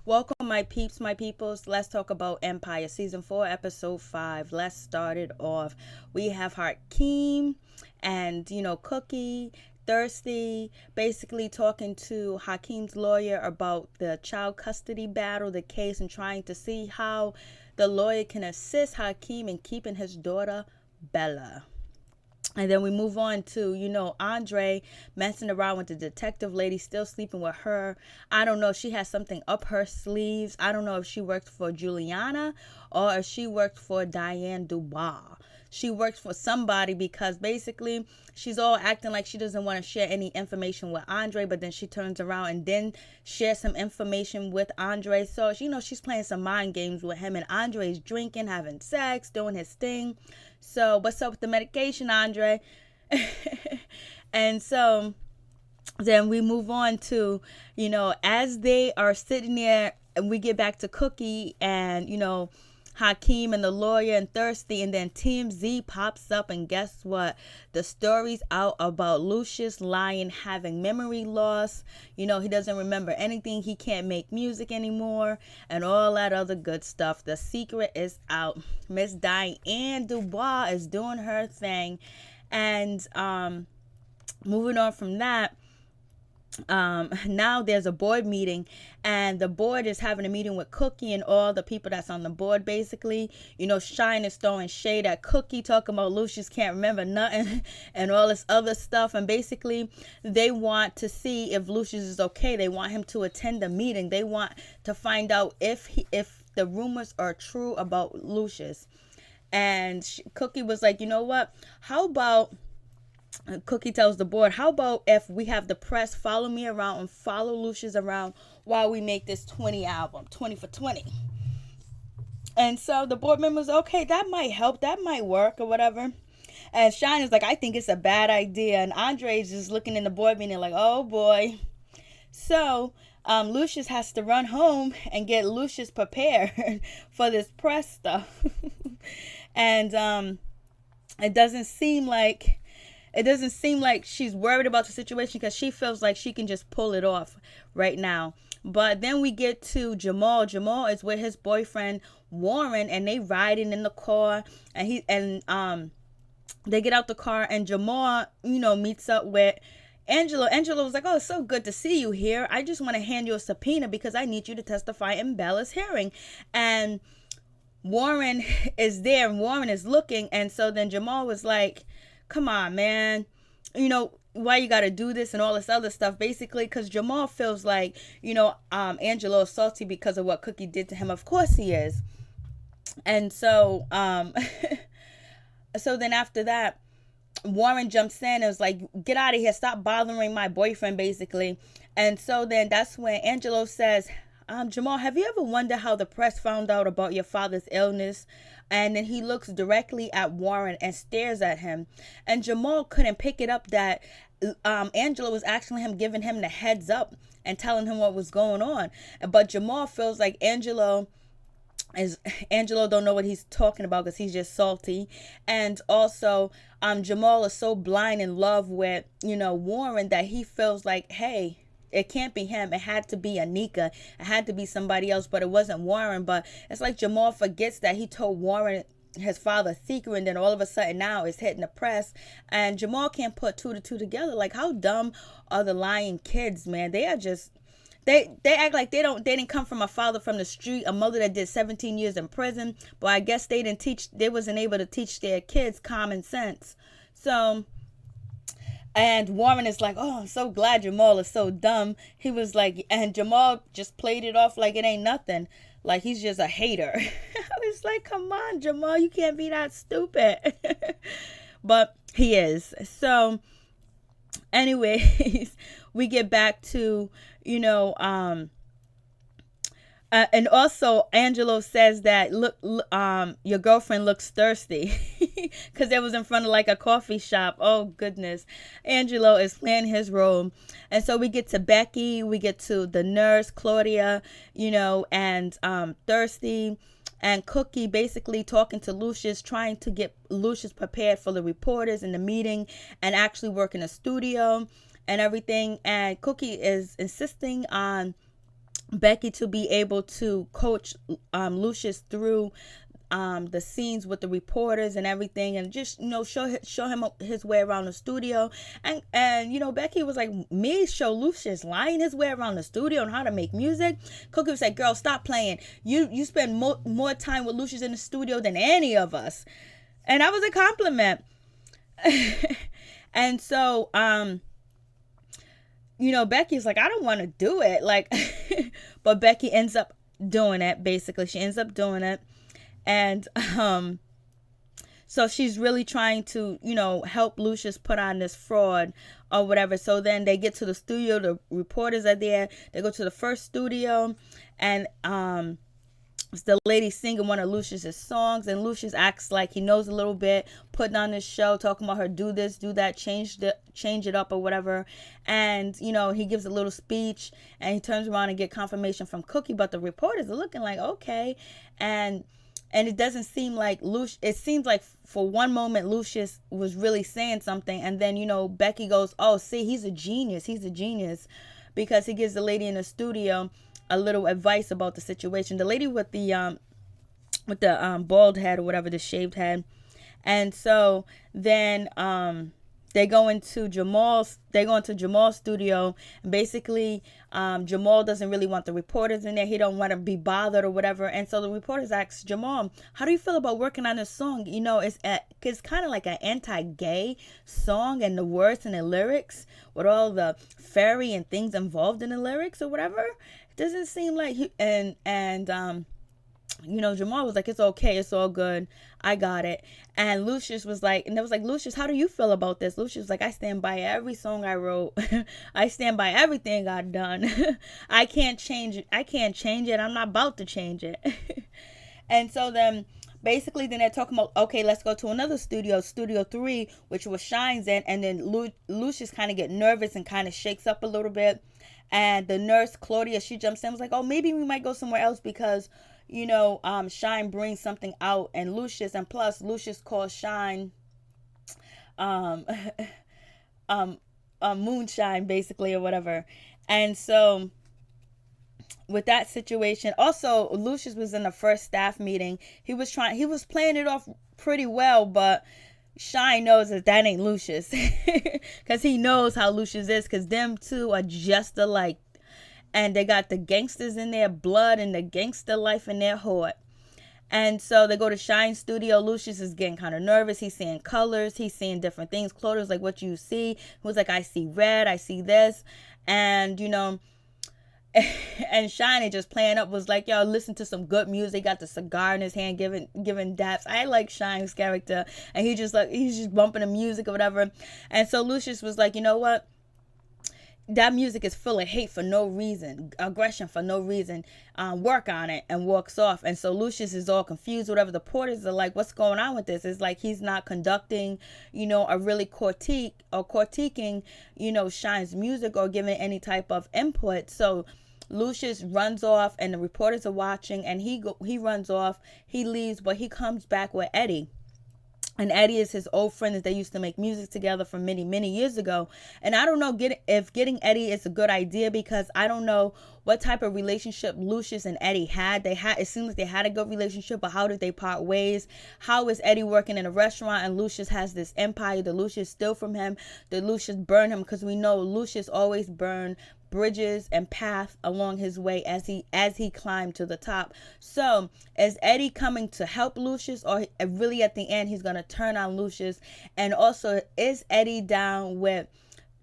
Welcome, my peeps, my peoples. Let's talk about Empire, season 4, episode 5. Let's start it off. We have Hakeem and, Cookie, Thirsty, basically talking to Hakeem's lawyer about the child custody battle, the case, and trying to see how the lawyer can assist Hakeem in keeping his daughter, Bella. And then we move on to, Andre messing around with the detective lady, still sleeping with her. I don't know if she has something up her sleeves. I don't know if she worked for Juliana or if she worked for Diane Dubois. She works for somebody because basically she's all acting like she doesn't want to share any information with Andre, but then she turns around and then shares some information with Andre. So, she's playing some mind games with him, and Andre's drinking, having sex, doing his thing. So, what's up with the medication, Andre? And so then we move on to, as they are sitting there, and we get back to Cookie and, Hakeem and the lawyer and Thirsty, and then TMZ pops up, and guess what? The story's out about Lucius Lyon having memory loss. He doesn't remember anything. He can't make music anymore and all that other good stuff. The secret is out. Miss Diane Dubois is doing her thing. And moving on from that, now there's a board meeting, and the board is having a meeting with Cookie and all the people that's on the board. Basically, Shine is throwing shade at Cookie, talking about Lucius can't remember nothing and all this other stuff. And basically they want to see if Lucius is okay. They want him to attend the meeting. They want to find out if the rumors are true about Lucius. And Cookie was like, you know what, how about, Cookie tells the board, how about if we have the press follow me around and follow Lucius around while we make this 20 album, 20 for 20. And so the board members, okay, that might help, that might work or whatever. And Shine is like, I think it's a bad idea. And Andre's just looking in the board meeting like, oh boy. So Lucius has to run home and get Lucius prepared for this press stuff. And it doesn't seem like she's worried about the situation because she feels like she can just pull it off right now. But then we get to Jamal. Jamal is with his boyfriend Warren, and they riding in the car, and they get out the car, and Jamal, meets up with Angela. Angela was like, oh, it's so good to see you here. I just want to hand you a subpoena because I need you to testify in Bella's hearing. And Warren is there, and Warren is looking, and so then Jamal was like, come on, man, why you gotta do this and all this other stuff, basically, because Jamal feels like, Angelo is salty because of what Cookie did to him. Of course he is. And so so then after that, Warren jumps in and was like, get out of here, stop bothering my boyfriend, basically. And so then that's when Angelo says, Jamal, have you ever wondered how the press found out about your father's illness? And then he looks directly at Warren and stares at him. And Jamal couldn't pick it up that Angelo was actually giving him the heads up and telling him what was going on. But Jamal feels like Angelo don't know what he's talking about because he's just salty. And also Jamal is so blind in love with Warren that he feels like, hey, it can't be him. It had to be Anika. It had to be somebody else, but it wasn't Warren. But it's like Jamal forgets that he told Warren his father's secret, and then all of a sudden now it's hitting the press. And Jamal can't put two to two together. Like, how dumb are the lying kids, man? They are just, they act like they didn't come from a father from the street, a mother that did 17 years in prison. But I guess they wasn't able to teach their kids common sense. So, and Warren is like, oh, I'm so glad Jamal is so dumb. He was like, and Jamal just played it off like it ain't nothing. Like he's just a hater. I was like, come on, Jamal, you can't be that stupid. But he is. So anyways, we get back to, and also Angelo says that, look, your girlfriend looks thirsty because it was in front of like a coffee shop. Oh goodness. Angelo is playing his role. And so we get to Becky, we get to the nurse, Claudia, and Thirsty and Cookie basically talking to Lucius, trying to get Lucius prepared for the reporters in the meeting and actually work in a studio and everything. And Cookie is insisting on Becky to be able to coach Lucius through the scenes with the reporters and everything, and just show him his way around the studio. And Becky was like, me show Lucius lying his way around the studio and how to make music. Cookie was like, girl, stop playing. You spend more time with Lucius in the studio than any of us. And that was a compliment. And so Becky's like, I don't want to do it, like but Becky ends up doing it. Basically, she ends up doing it. And so she's really trying to, help Lucius put on this fraud or whatever. So then they get to the studio. The reporters are there. They go to the first studio, and it's the lady singing one of Lucius's songs. And Lucius acts like he knows a little bit, putting on this show, talking about her, do this, do that, change it up or whatever. And, he gives a little speech, and he turns around and get confirmation from Cookie. But the reporters are looking like, okay. And it doesn't seem like it seems like for one moment Lucius was really saying something, and then Becky goes, oh, see, he's a genius, because he gives the lady in the studio a little advice about the situation, the lady with the bald head or whatever, the shaved head. And so then they go into Jamal's studio, and basically Jamal doesn't really want the reporters in there. He don't want to be bothered or whatever. And so the reporters ask Jamal, how do you feel about working on this song? It's kind of like an anti-gay song, and the words and the lyrics with all the fairy and things involved in the lyrics or whatever. It doesn't seem like Jamal was like, it's okay, it's all good, I got it. And Lucius was like, and it was like, Lucius, how do you feel about this? Lucius was like, I stand by every song I wrote. I stand by everything I've done. I can't change it. I'm not about to change it. And so then basically then they're talking about, okay, let's go to another studio 3, which was Shine's in. And then Lucius kind of get nervous and kind of shakes up a little bit. And the nurse, Claudia, she jumps in, was like, oh, maybe we might go somewhere else because Shine brings something out. And Lucius calls Shine moonshine, basically, or whatever. And so with that situation, also Lucius was in the first staff meeting. He was playing it off pretty well, but Shine knows that ain't Lucius, because he knows how Lucius is, because them two are just alike. And they got the gangsters in their blood and the gangster life in their heart. And so they go to Shine's studio. Lucius is getting kind of nervous. He's seeing colors. He's seeing different things. Claudia's like, what you see? He was like, I see red. I see this. And, and Shine just playing up, was like, yo, listen to some good music. Got the cigar in his hand, giving daps. I like Shine's character. And he's just bumping the music or whatever. And so Lucius was like, you know what? That music is full of hate for no reason, aggression for no reason. Work on it, and walks off. And so Lucius is all confused. Whatever. The porters are like, what's going on with this? It's like he's not conducting, a really critiquing, Shine's music or giving any type of input. So Lucius runs off, and the reporters are watching, and he runs off. He leaves, but he comes back with Eddie. And Eddie is his old friend that they used to make music together from many, many years ago. And I don't know if getting Eddie is a good idea, because I don't know what type of relationship Lucius and Eddie had. It seems like they had a good relationship, but how did they part ways? How is Eddie working in a restaurant and Lucius has this empire? Did Lucius steal from him? Did Lucius burn him? Because we know Lucius always burned bridges and path along his way as he climbed to the top. So is Eddie coming to help Lucius, or really at the end he's gonna turn on Lucius? And also, is Eddie down with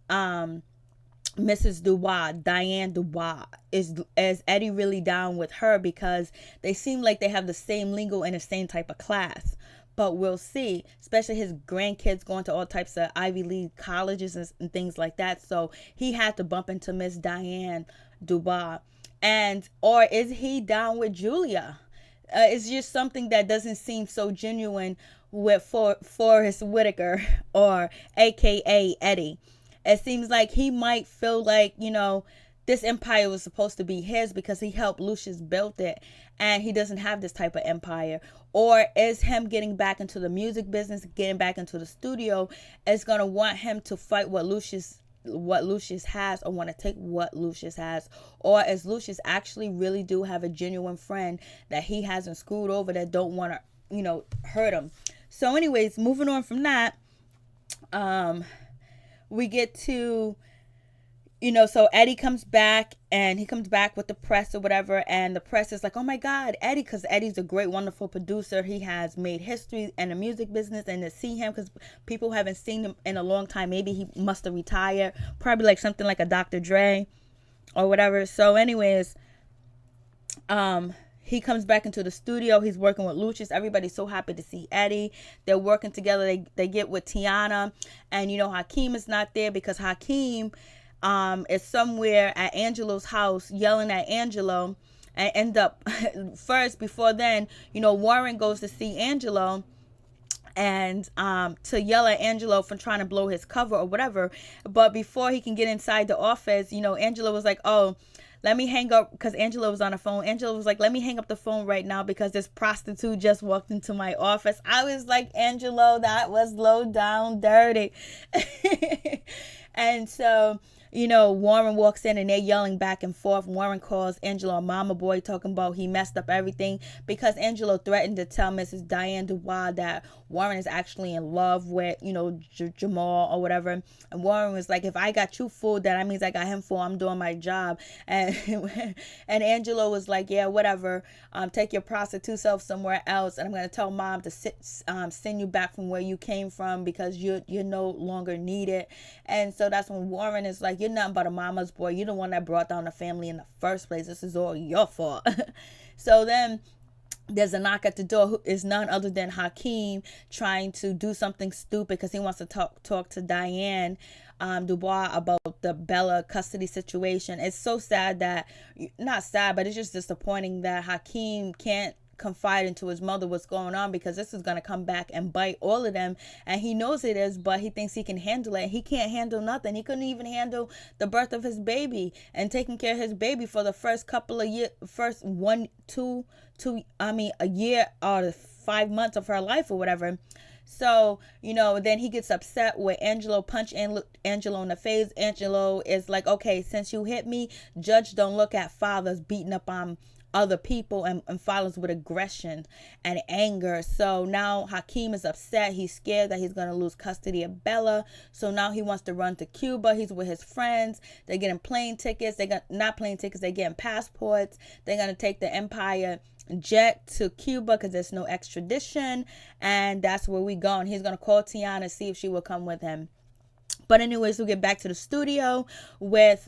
Mrs. Dubois, Diane Dubois? Is Eddie really down with her? Because they seem like they have the same lingo and the same type of class. But we'll see, especially his grandkids going to all types of Ivy League colleges and things like that. So he had to bump into Miss Diane Dubois. Or is he down with Julia? It's just something that doesn't seem so genuine with Forrest Whitaker, or AKA Eddie. It seems like he might feel like, this empire was supposed to be his because he helped Lucius build it, and he doesn't have this type of empire. Or is him getting back into the music business, getting back into the studio, is going to want him to fight what Lucius what Lucius has or want to take what Lucius has, or is Lucius actually really do have a genuine friend that he hasn't screwed over that don't want to, hurt him. So anyways, moving on from that, we get to, so Eddie comes back, and he comes back with the press or whatever, and the press is like, oh my God, Eddie, because Eddie's a great, wonderful producer. He has made history in the music business, and to see him, because people haven't seen him in a long time, maybe he must have retired, probably like something like a Dr. Dre or whatever. So anyways, he comes back into the studio. He's working with Lucius. Everybody's so happy to see Eddie. They're working together. They get with Tiana, and Hakeem is not there because Hakeem is somewhere at Angelo's house yelling at Angelo, and end up first, before then, Warren goes to see Angelo and to yell at Angelo for trying to blow his cover or whatever. But before he can get inside the office, Angelo was like, oh, let me hang up, because Angelo was on the phone. Angelo was like, let me hang up the phone right now because this prostitute just walked into my office. I was like, Angelo, that was low down dirty. And so, Warren walks in and they're yelling back and forth. Warren calls Angelo a mama boy, talking about he messed up everything, because Angelo threatened to tell Mrs. Diane Dubois that Warren is actually in love with, Jamal or whatever. And Warren was like, if I got you fooled, that means I got him fooled. I'm doing my job. And and Angelo was like, yeah, whatever. Take your prostitute self somewhere else, and I'm going to tell mom to send you back from where you came from because you're no longer needed. And so that's when Warren is like, you're nothing but a mama's boy. You're the one that brought down the family in the first place. This is all your fault. So then there's a knock at the door, who is none other than Hakeem, trying to do something stupid because he wants to talk to Diane Dubois about the Bella custody situation. It's so sad that, not sad, but it's just disappointing that Hakeem can't confide into his mother what's going on, because this is going to come back and bite all of them, and he knows it is, but he thinks he can handle it. He can't handle nothing. He couldn't even handle the birth of his baby and taking care of his baby for the first couple of years, first a year or 5 months of her life or whatever. So, then he gets upset with Angelo, punch Angelo in the face. Angelo is like, okay, since you hit me, judge don't look at fathers beating up on other people, and follows with aggression and anger. So now Hakeem is upset. He's scared that he's going to lose custody of Bella. So now he wants to run to Cuba. He's with his friends. They're getting plane tickets. Not plane tickets. They're getting passports. They're going to take the Empire jet to Cuba because there's no extradition. And that's where we go. And he's going to call Tiana and see if she will come with him. But anyways, we'll get back to the studio with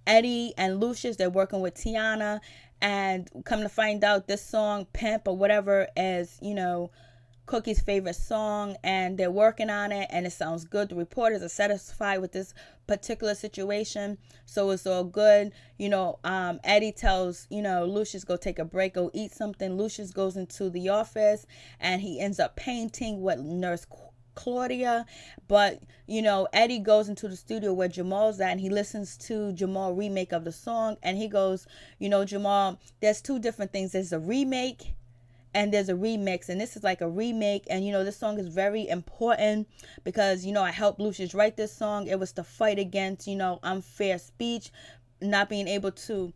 Eddie and Lucius. They're working with Tiana. And come to find out, this song, Pimp or whatever, is, Cookie's favorite song. And they're working on it. And it sounds good. The reporters are satisfied with this particular situation. So it's all good. Eddie tells, Lucius, go take a break, go eat something. Lucius goes into the office. And he ends up painting what Nurse Claudia. But Eddie goes into the studio where Jamal's at, and he listens to Jamal remake of the song, and he goes, Jamal, there's two different things. There's a remake and there's a remix, and this is like a remake. And this song is very important because I helped Lucius write this song. It was to fight against unfair speech, not being able to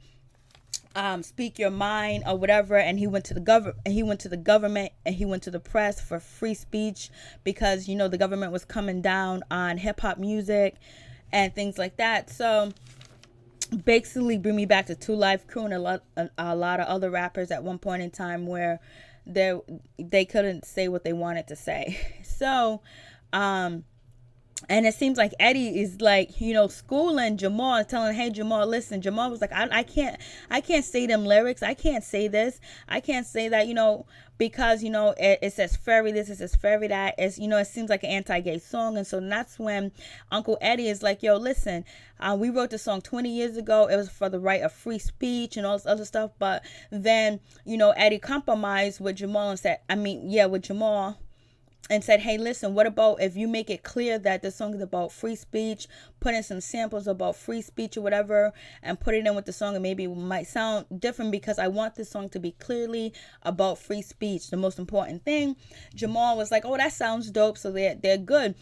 speak your mind or whatever. And he went to the government, and he went to the press for free speech, because the government was coming down on hip-hop music and things like that. So basically bring me back to 2 Live Crew and a lot of other rappers at one point in time where they couldn't say what they wanted to say. So and it seems like Eddie is like, schooling Jamal and telling, hey, Jamal, listen. Jamal was like, I can't say them lyrics. I can't say this. I can't say that, because, it says fairy this, it says fairy that. It's, it seems like an anti-gay song. And so that's when Uncle Eddie is like, yo, listen, we wrote the song 20 years ago. It was for the right of free speech and all this other stuff. But then, Eddie compromised with Jamal and said, with Jamal, and said, hey, listen, what about if you make it clear that the song is about free speech, put in some samples about free speech or whatever, and put it in with the song, and maybe it might sound different, because I want this song to be clearly about free speech, the most important thing. Jamal was like, oh, that sounds dope. So they're good.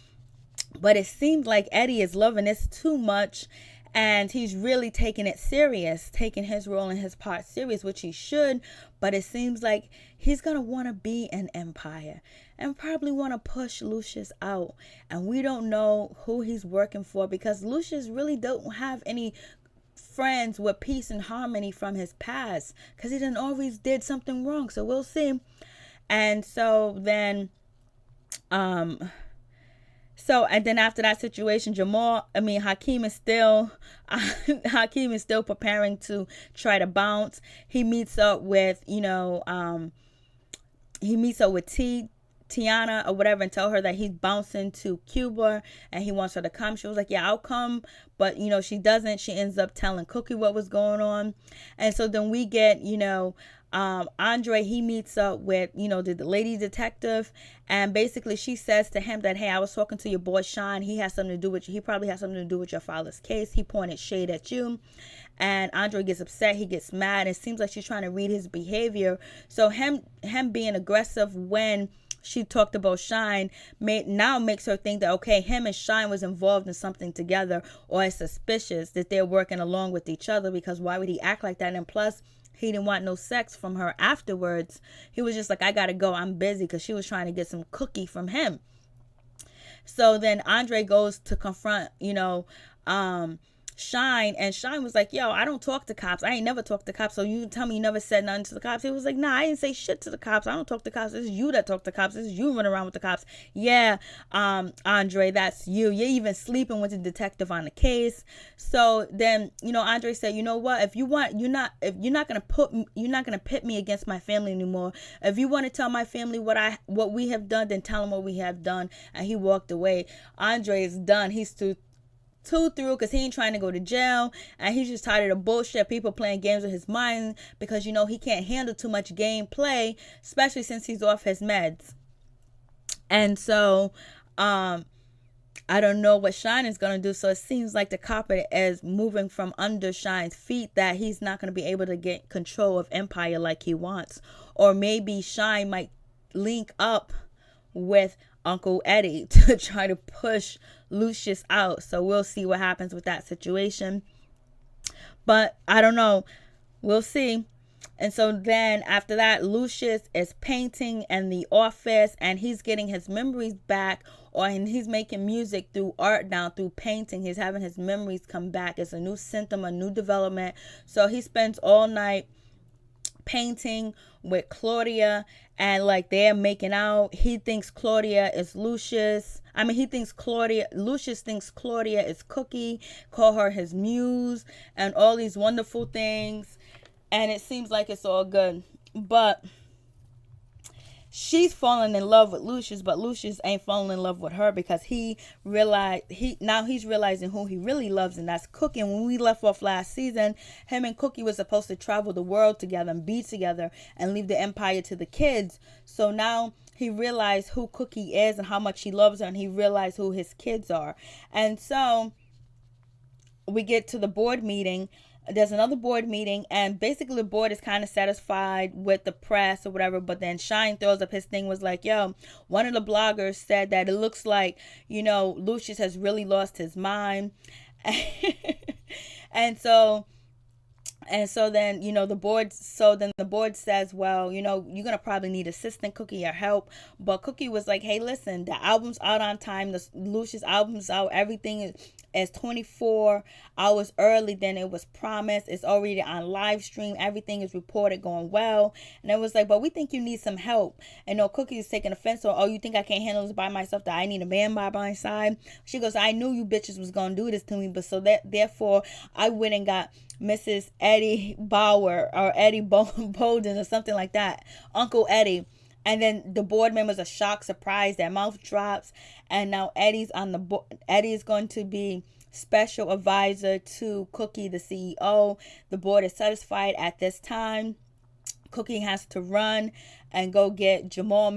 But it seems like Eddie is loving this too much, and he's really taking it serious, taking his role and his part serious, which he should. But it seems like he's going to want to be an Empire and probably want to push Lucius out. And we don't know who he's working for, because Lucius really don't have any friends with peace and harmony from his past, because he didn't always did something wrong. So we'll see. And so then and then after that situation, Hakeem is still preparing to try to bounce. He meets up with, Tiana or whatever, and tell her that he's bouncing to Cuba and he wants her to come. She was like, yeah, I'll come. But, she doesn't. She ends up telling Cookie what was going on. And so then we get, Andre, he meets up with, the lady detective, and basically she says to him that, hey, I was talking to your boy Sean. He probably has something to do with your father's case. He pointed shade at you. And Andre gets upset. He gets mad. It seems like she's trying to read his behavior. So him being aggressive when she talked about Shine now makes her think that, okay, him and Shine was involved in something together, or it's suspicious that they're working along with each other, because why would he act like that? And plus, he didn't want no sex from her afterwards. He was just like, I gotta go, I'm busy, because she was trying to get some cookie from him. So then Andre goes to confront, Shine, and Shine was like, yo, I don't talk to cops. I ain't never talked to cops. So you tell me you never said nothing to the cops? He was like, nah, I didn't say shit to the cops. I don't talk to cops. It's you that talk to cops. It's you running around with the cops. Yeah, Andre, that's you. You're even sleeping with the detective on the case. So then, Andre said, you know what? If you're not gonna pit me against my family anymore. If you want to tell my family what we have done, then tell them what we have done. And he walked away. Andre is done. He's too through, because he ain't trying to go to jail, and he's just tired of the bullshit, people playing games with his mind, because he can't handle too much gameplay, especially since he's off his meds. And so I don't know what Shine is going to do. So it seems like the carpet is moving from under Shine's feet, that he's not going to be able to get control of Empire like he wants. Or maybe Shine might link up with Uncle Eddie to try to push Lucius out. So we'll see what happens with that situation. But I don't know. We'll see. And so then after that, Lucius is painting in the office, and he's getting his memories back, and he's making music through art now, through painting. He's having his memories come back. It's a new symptom, a new development. So he spends all night painting with Claudia, and like they're making out. He thinks Claudia is Lucius. Lucius thinks Claudia is Cookie, call her his muse, and all these wonderful things. And it seems like it's all good. But she's falling in love with Lucius, but Lucius ain't falling in love with her, because he's realizing who he really loves, and that's Cookie. And when we left off last season, him and Cookie were supposed to travel the world together and be together and leave the Empire to the kids. So now he realized who Cookie is and how much he loves her, and he realized who his kids are. And so we get to the board meeting. There's another board meeting, and basically the board is kind of satisfied with the press or whatever, but then Shine throws up his thing, was like, yo, one of the bloggers said that it looks like, Lucius has really lost his mind. And so then, the board says, well, you're going to probably need assistant Cookie or help. But Cookie was like, hey, listen, the album's out on time. The Lucius album's out. Everything is 24 hours early than it was promised. It's already on live stream. Everything is reported going well. And it was like, but we think you need some help. And Cookie is taking offense. So, you think I can't handle this by myself, that I need a man by my side? She goes, I knew you bitches was going to do this to me. But therefore, I went and got Mrs. Eddie Bauer or Eddie Bolden or something like that. Uncle Eddie. And then the board members are shocked, surprised, their mouth drops. And now Eddie's on the board. Eddie is going to be special advisor to Cookie, the CEO. The board is satisfied at this time. Cookie has to run, and go get Jamal.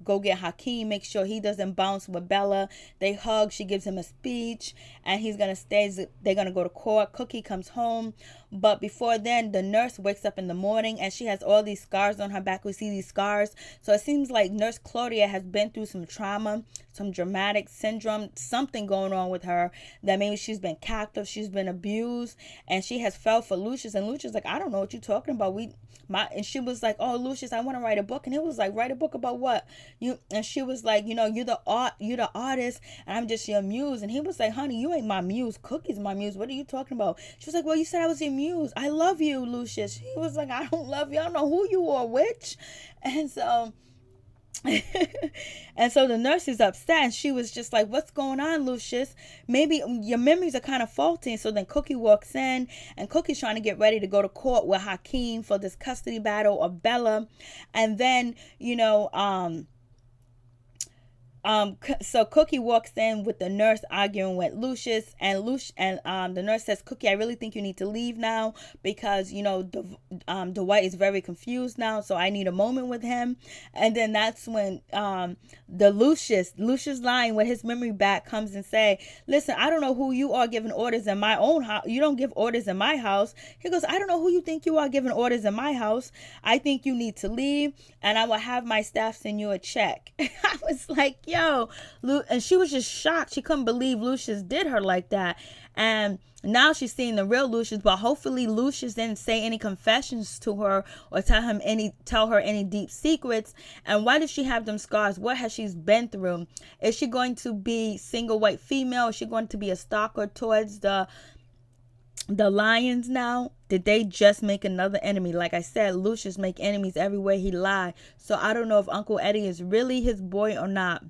Go get Hakeem. Make sure he doesn't bounce with Bella. They hug. She gives him a speech, and he's gonna stay. They're gonna go to court. Cookie comes home, but before then, the nurse wakes up in the morning, and she has all these scars on her back. We see these scars, so it seems like Nurse Claudia has been through some trauma, some dramatic syndrome, something going on with her, that maybe she's been captive, she's been abused, and she has fell for Lucius. And Lucius like, I don't know what you're talking about. And she was like, oh, Lucius, I want to write a book. And it was like, write a book about what? And she was like, you're the artist, and I'm just your muse. And he was like, honey, you ain't my muse. Cookie's my muse. What are you talking about? She was like, well, you said I was your muse. I love you, Lucius. He was like, I don't love you. I don't know who you are, witch. And so and so the nurse is upset, and she was just like, what's going on, Lucius? Maybe your memories are kind of faulty. And so then Cookie walks in, and Cookie's trying to get ready to go to court with Hakeem for this custody battle of Bella. And then so Cookie walks in with the nurse arguing with Lucius, and the nurse says, Cookie, I really think you need to leave now, because Dwight is very confused now, so I need a moment with him. And then that's when the Lucius lying with his memory back comes and say, listen, I don't know who you are giving orders in my own house. You don't give orders in my house. He goes, I don't know who you think you are giving orders in my house. I think you need to leave, and I will have my staff send you a check. I was like, yo, and she was just shocked. She couldn't believe Lucius did her like that. And now she's seeing the real Lucius, but hopefully Lucius didn't say any confessions to her or tell her any deep secrets. And why does she have them scars? What has she been through? Is she going to be single white female? Is she going to be a stalker towards the Lions now? Did they just make another enemy? Like I said, Lucius make enemies everywhere he lie. So I don't know if Uncle Eddie is really his boy or not.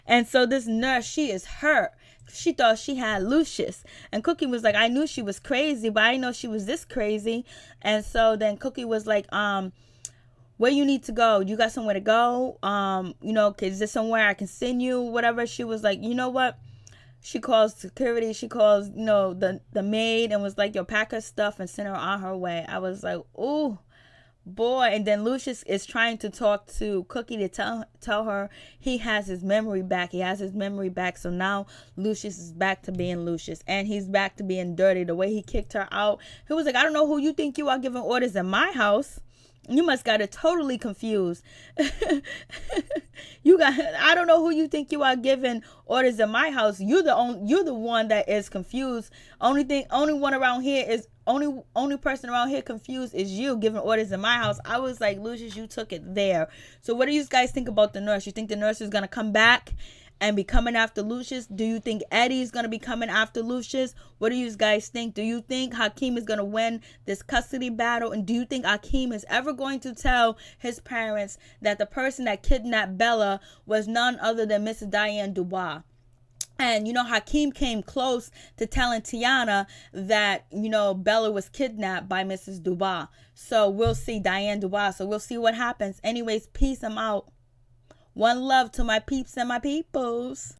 And so this nurse, she is hurt. She thought she had Lucius, and Cookie was like, I knew she was crazy, but I didn't know she was this crazy. And so then Cookie was like, where you need to go? You got somewhere to go? Is there somewhere I can send you? Whatever. She was like, you know what? She calls security. She calls, the maid, and was like, yo, pack her stuff and send her on her way. I was like, ooh, boy. And then Lucius is trying to talk to Cookie to tell her he has his memory back. So now Lucius is back to being Lucius, and he's back to being dirty. The way he kicked her out, he was like, I don't know who you think you are giving orders in my house. You must got it totally confused. I don't know who you think you are giving orders in my house. You're the one that is confused. Only person around here confused is you giving orders in my house. I was like, Lucius, you took it there. So what do you guys think about the nurse? You think the nurse is going to come back and be coming after Lucius? Do you think Eddie's going to be coming after Lucius? What do you guys think? Do you think Hakeem is going to win this custody battle? And do you think Hakeem is ever going to tell his parents that the person that kidnapped Bella was none other than Mrs. Diane Dubois? And, Hakeem came close to telling Tiana that, Bella was kidnapped by Mrs. Dubois. So we'll see, Diane Dubois. So we'll see what happens. Anyways, peace. I'm out. One love to my peeps and my peoples.